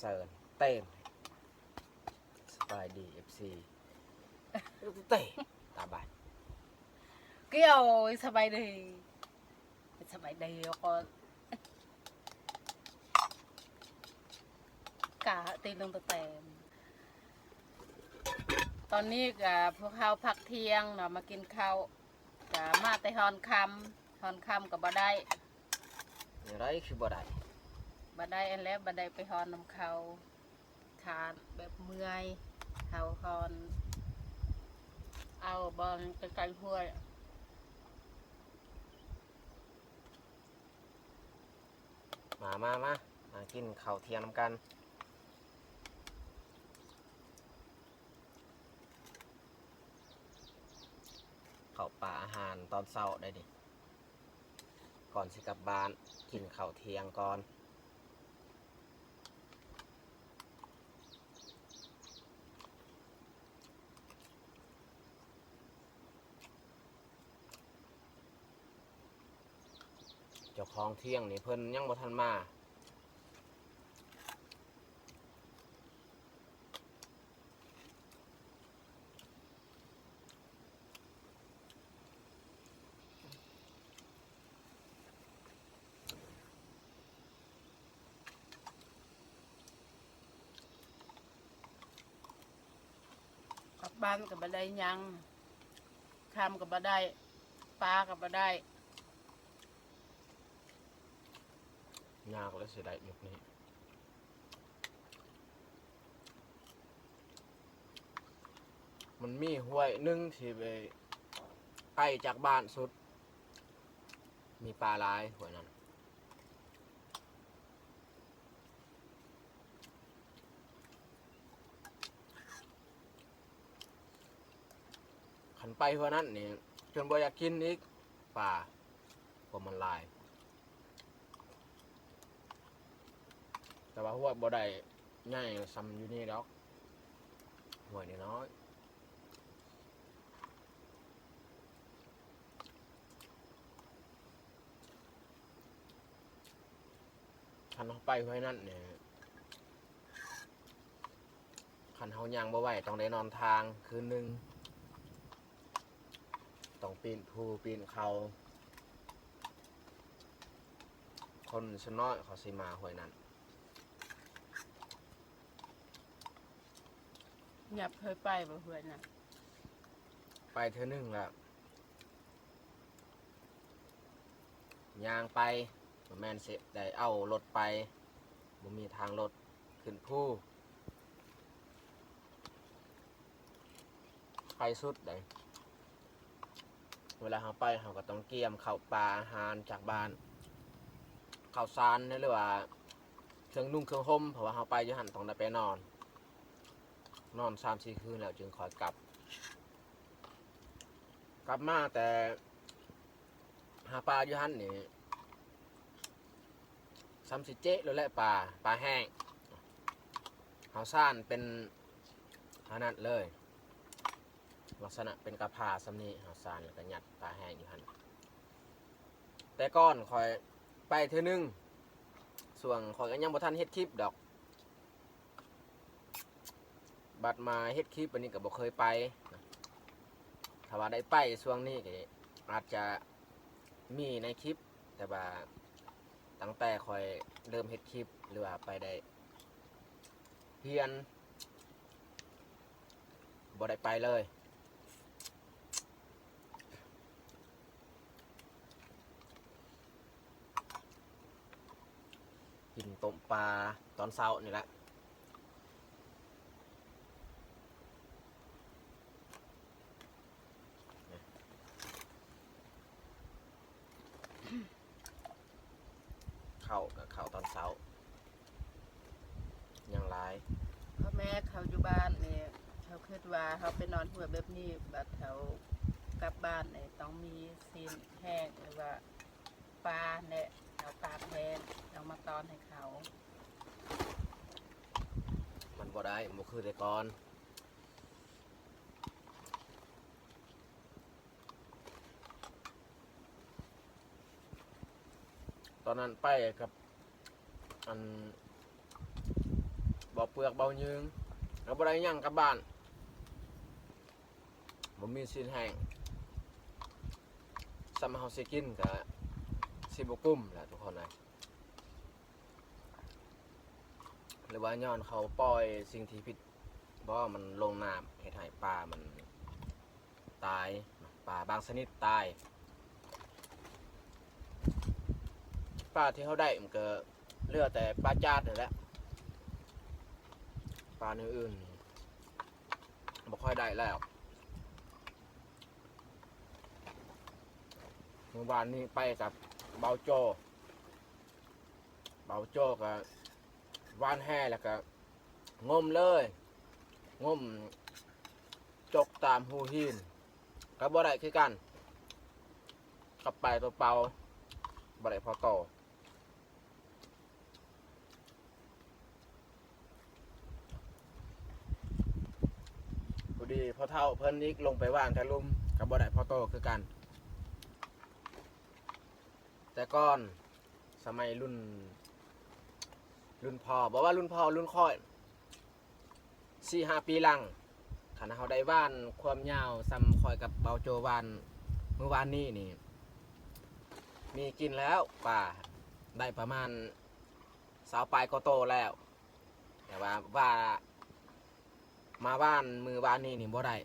เซิร์นเต้นสบายดีFC เต้ตาบายเกี่ยวสบายดีก็กะตีลงตะแตนตอนนี้กับพวกเขาพักเที่ยงเนาะมากินข้าวกับมาแต่ฮอนคำกับบ่ได้ อะไรคือบ่ได้ อันแล้วบ่ได้ไปฮอนน้ำเขาขาดแบบเมื่อยเขาฮอนเอาบอลไกลๆห้วยมากินข้าวเที่ยงน้ำกันข้าวปลาอาหารตอนเช้าได้ดิก่อนสิกลับบ้านกินข้าวเที่ยงก่อนเจ้าของเที่ยงนี่เพิ่นยังบ่ทันมากลับบ้านกับบ่ได้ยังคำกับบ่ได้ปลากับบ่ได้ ยากและเสียดายยุคนี้มันมีห้วยหนึงที่ไปใกล้จากบ้านสุดมีปลาหลายห้วยนั้นขันไปห้วยนั้นนี่จนบ่อยากกินอีกปลาเพราะมันหลาย แต่ว่าห้วยบ่ได้ง่ายซ้ำอยู่นี่ดอกห้วยน้อยคันเขาไปห้วยนั่นเนี่ยคันเขาย่างบ่ไหวต้องได้นอนทางคืนนึงต้องปีนภูปีนเขาคนชน้อยเขาสิมาห้วยนั้น หยับเคยไปบ่เพื่อนน่ะ ไปเธอหนึ่งแล้วย่างไปบ่แม่นสิได้เอารถไปบ่มีทางรถขึ้นภูไปสุดเลยเวลาเราไปเราก็ต้องเกี่ยมข้าวปลาอาหารจากบ้านข้าวสารหรือว่าเครื่องนุ่งเครื่องห่มเพราะว่าเราไปอยู่หันต้องได้ไปนอน3-4 คืนแล้วจึงคอยกลับมาแต่หาปลาอยู่หันนี่3-4 เจ๊แล้วแหละปลาแห้งข้าวสารเป็นขนาดเลยลักษณะเป็นกระพาสำนีข้าวสารแล้วก็ยัดปลาแห้งอยู่หันแต่ก้อนคอยไปเธอนึงส่วนคอยก็ยังบ่ทันเฮ็ดคลิปดอกบัดมาเฮ็ดคลิปวันนี้ก็บ่เคยไปถ้าว่าได้ไปช่วงนี้ก็อาจจะมีในคลิปแต่ว่าตั้งแต่คอยเริ่มเฮ็ดคลิปหรือว่าไปได้เพียนบ่ได้ไปเลยกินต้มปลาตอนเช้านี่แหละข้าวตอนเช้ายังหลายพ่อแม่เขาอยู่บ้านเนี่ยเขาคิดว่าเขาไปนอนหัวแบบนี้บัดเขากลับบ้านเนี่ยต้องมีซีนแห้งหรือว่าปลาเนี่ยเอาปลาแพงเอามาตอนให้เขา มันบ่ได้บ่คือแต่ก่อนตอนนั้นไปกับอัน บ่เปลือกเบายืงแล้วบ่ได้หยังกลับบ้านบ่มีสินแห้งซ้ำเฮาสิกินก็สิบ่กุ้มแหละทุกคนเลยหรือว่าย้อนเขาปล่อยสิ่งที่ผิดบ่มันลงน้ำเฮ็ดให้ปลามันตายปลาบางชนิดตายปลาที่เขาได้มันก็เหลือแต่ปลาจาดนี่แหละปลาเนื้ออื่นบ่ค่อยได้แล้วเมื่อวานนี้ไปกับเบาโจก็ว่านแห่แล้วก็งมเลยงมจกตามหูหินก็บ่ได้คือกันกับไปตัวเปล่าบ่ได้พอโตพอดีพอเท่าเพิ่นอีกลงไปว่านแต่ลุมกับบ่ได้พอโตคือกันแต่ก่อนสมัยรุ่นพ่อบอกว่ารุ่นพ่อรุ่นค่อย4-5 ปีหลังขันเขาได้ว่านความยาวซ้ำคอยกับเบาโจวานเมื่อวานนี้นี่มีกินแล้วป่าได้ประมาณ20 ปลายก็โตแล้วแต่ว่ามาว่านมือวานนี้นี่บ่ได้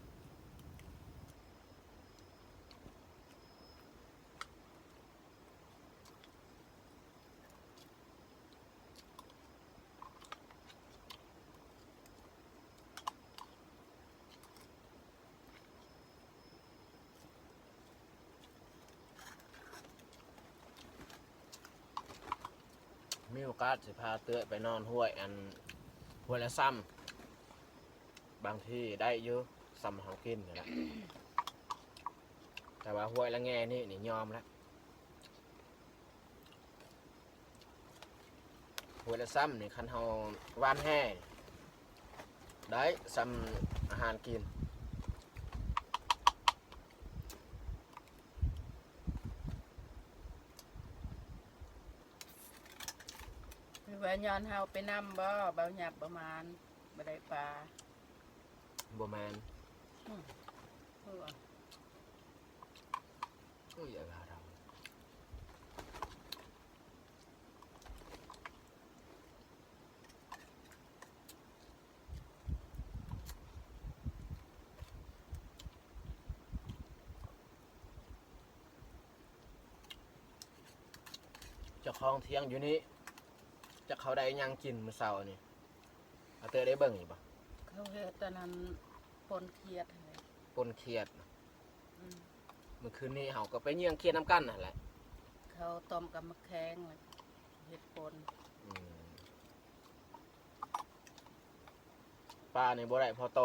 มีโอกาสสิพาเตื้อไปนอนห้วยห้วยละซ้ำบางที่ได้เยอะซ้ำเขากินนี่แหละแต่ว่าห้วยละแง่นี่ยอมแล้วห้วยละซ้ำนี่คันเขาว่านแห่ได้ซ้ำอาหารกินหรือว่าย้อนเฮาไปนำบ่เบาหยับประมาณบ่ได้ปลา บ่แมน เออ อย่าว่าเราเจ้าของเที่ยงอยู่นี่จะเขาได้ยังกินมื้อเช้านี่เอาเตอได้เบิ่งอีกบ่ เขาเฮ็ดตอนนั้นปนเครียดให้ ปนเครียด อืม เมื่อคืนนี้เฮาก็ไปเยี่ยงเครียดน้ำกันนั่นแหละ เขาต้มกับมะแข้งเลยเฮ็ดปน อืมปลาในบ่ได้พอโต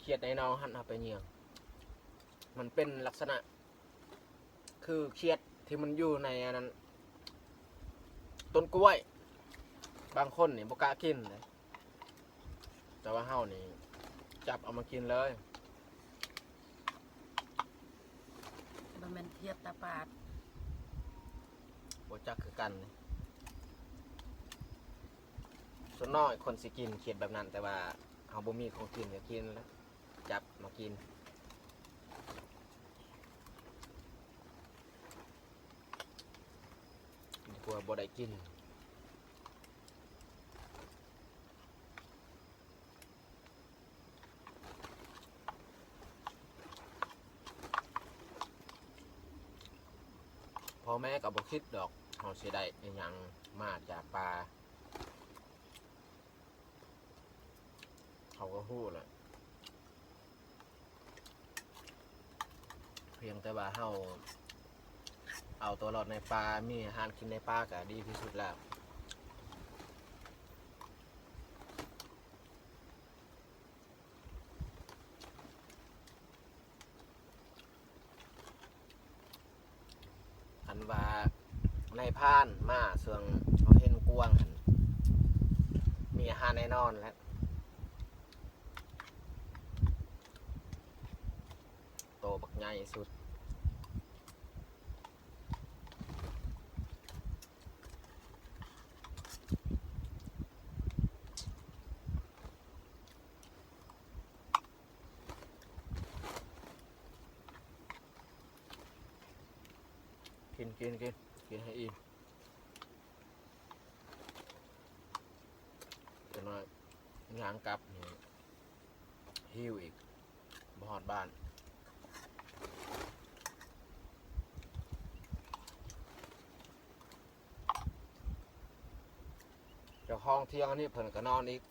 เครียดในน้องหันเอาไปเยี่ยงมันเป็นลักษณะ คือเครียดที่มันอยู่ในอันนั้นต้นกล้วย บางคนนี่บ่กล้ากินเลยแต่ว่าเฮานี่จับเอามากินเลย บ่แม่นเทียบตาปาด บ่จักคือกันนี่ส่วนน้อยคนสิกินเขียดแบบนั้น แต่ว่าเฮาบ่มีของกินก็กินแล้วจับมากินดีกว่าบ่ได้กินพ่อแม่ก็บ่คิดดอกเฮาสิได้อิหยังมาจากปลาเขาก็ฮู้แหละเพียงแต่ว่าเฮาเอาตัวรอดในปลามีอาหารกินในปลาก็ดีที่สุดแล้วอันว่าในพานมาเสื่องเขาเห็นกวางหั่นมีอาหารแน่นอนแล้วโตบักใหญ่สุด กินให้อิ่มจะน้อยงานกลับนี่หิวอีกบ่ฮอดบ้านเจ้าของเที่ยงอันนี้เพิ่นก็นอนอีก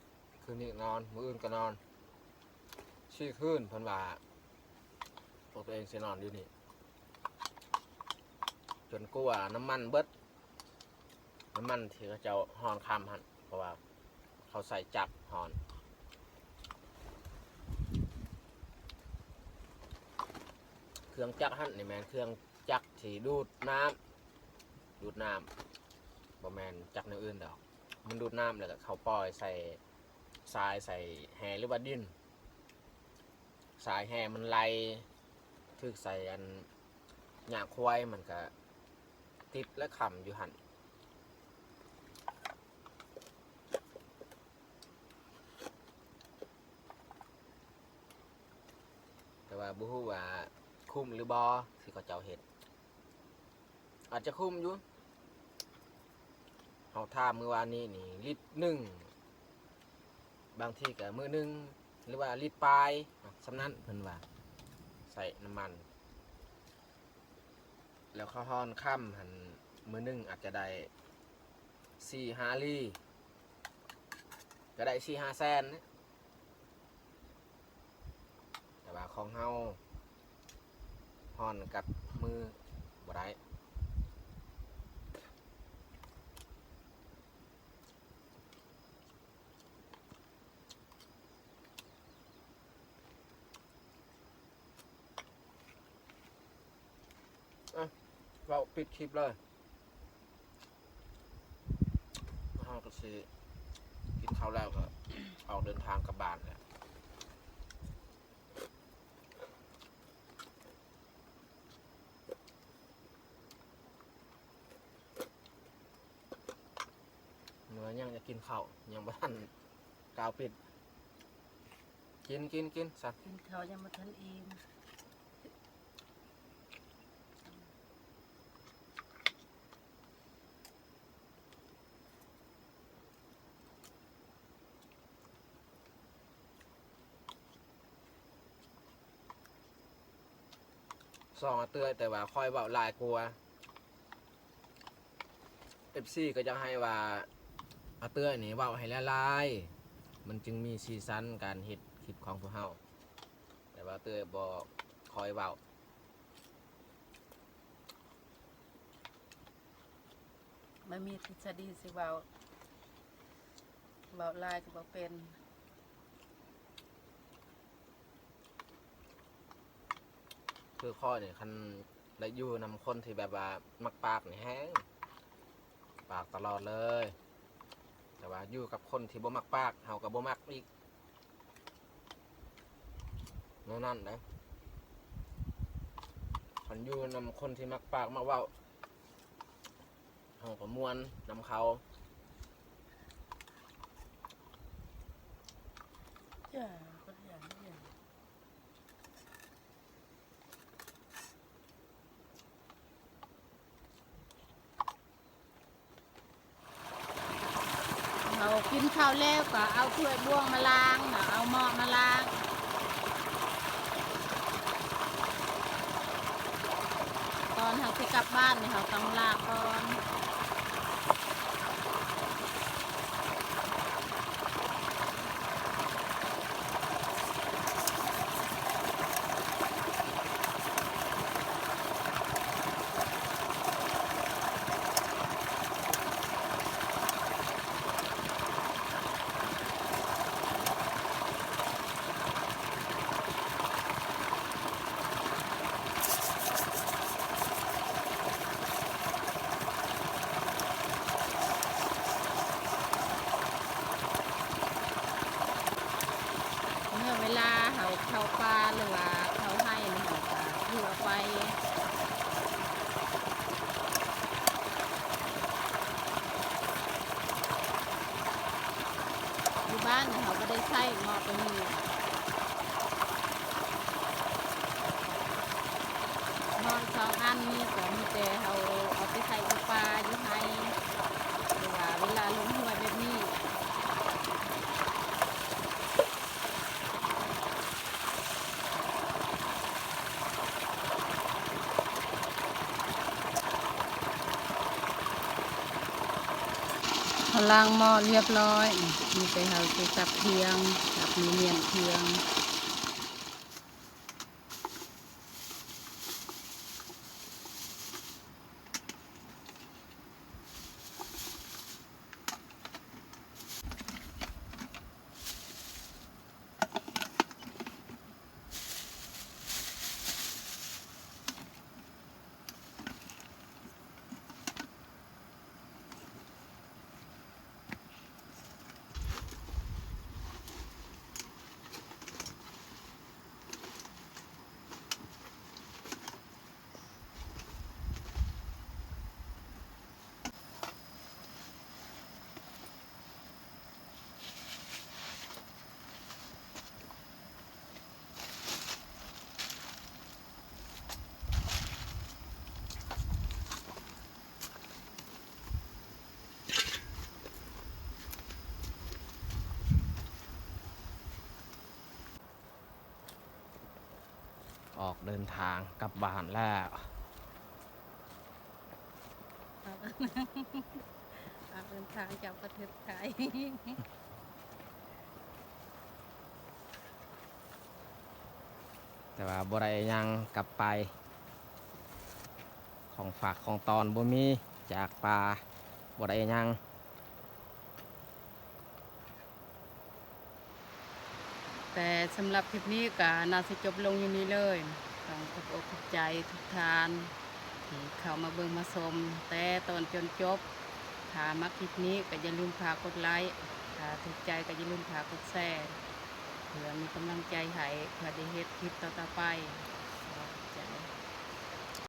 คืนนี้นอนมื้ออื่นก็นอนชี้คืนเพิ่นว่าตัวเองสินอนอยู่นี่จนกลัวน้ำมันเบิดน้ำมันที่เขาเจ้าฮอนคำหั่นเพราะว่าเขาใส่จับฮอนเครื่องจักรหั่นนี่แม่นเครื่องจักรที่ดูดน้ำบ่แม่นจักรแนวอื่นดอกมันดูดน้ำแล้วก็เขาปล่อยใส่ทรายใส่แหหรือว่าดินสายแหมันไหลทึกใส่อันหญ้าควายมันก็ติดและขำอยู่หันแต่ว่าบ่ฮู้ว่าคุ้มหรือบ่ที่เขาเจ้าเฮ็ดอาจจะคุ้มอยู่เฮาท่ามื้อวานนี้นี่ลิตรหนึ่งบางทีก็มื้อหนึงหรือว่าลิตรปลายสำนั้นเพิ่นว่าใส่น้ำมันแล้วข้าวฮ้อนค่ำหันมื้อหนึงอาจจะได้4-5 ลีก็ได้4-5 แสนนะแต่ว่าของเฮาฮ้อนกับมือบ่ได้เราปิดคลิปเลยเราก็สิกินข้าวแล้วก็ออกเดินทางกลับบ้านแหละเมื่อยังจะกินข้าวยังบ่ทันกาวปิดกินสัตว์ กินข้าวยังบ่ทันอิ่ม ซองเตือนแต่ว่าคอยเบาลายกลัวFCก็จะให้ว่าเตือนนี่เบาให้ละลายมันจึงมีซีซันการเฮ็ดคลิปของพวกเฮาแต่ว่าเตือนบอกคอยเบา มันมีทฤษฎีสิเว้าลายก็บ่เป็น คือข้อเนี่ยคันได้อยู่นำคนที่แบบว่ามักปากนี่แห้งปากตลอดเลยแต่ว่าอยู่กับคนที่บ่มักปากเฮากับบ่มักอีกนั่นนะคันอยู่นำคนที่มักปากมักเว้าเฮาก็ม่วนนำเขา จ้าก็อย่างนี้เรากินข้าวแล้วก็เอาถ้วยบ้วงมาล้างนะเอาหม้อมาล้างตอนเราที่กลับบ้านเนี่ยเราต้องล้างก่อนเมื่อเวลาเขาเข้าปลาหรือว่าเขาให้มันก็อยู่เอาไปอยู่บ้านเนี่ยเขาก็ได้ใช้หม้อตัวนี้หม้อ 2 อันนี้ก็มีแต่เขาเอาไปใส่อุปลาอยู่ไห้หรือว่าเวลาลงห้วยแบบนี้เขาล้างหม้อเรียบร้อยมีแต่เขาจะจับเพียงจับมีเมียนเพียงออกเดินทางกลับบ้านแล้ว เดินทางจากประเทศไทย แต่ว่าบ่ได้หยังกลับไป ของฝากของตอนบ่มีจากป่าบ่ได้หยัง แต่สำหรับคลิปนี้ก็น่าจะจบลงอยู่นี้เลยต้องขอบอกขอบใจทุกท่านที่เข้ามาเบิ่งมาชมแต่ตอนจนจบถ้ามักคลิปนี้ก็อย่าลืมพากดไลค์ถ้าถูกใจก็อย่าลืมพากดแชร์เพื่อมีกำลังใจให้เพื่อได้เฮ็ดคลิปต่อๆไป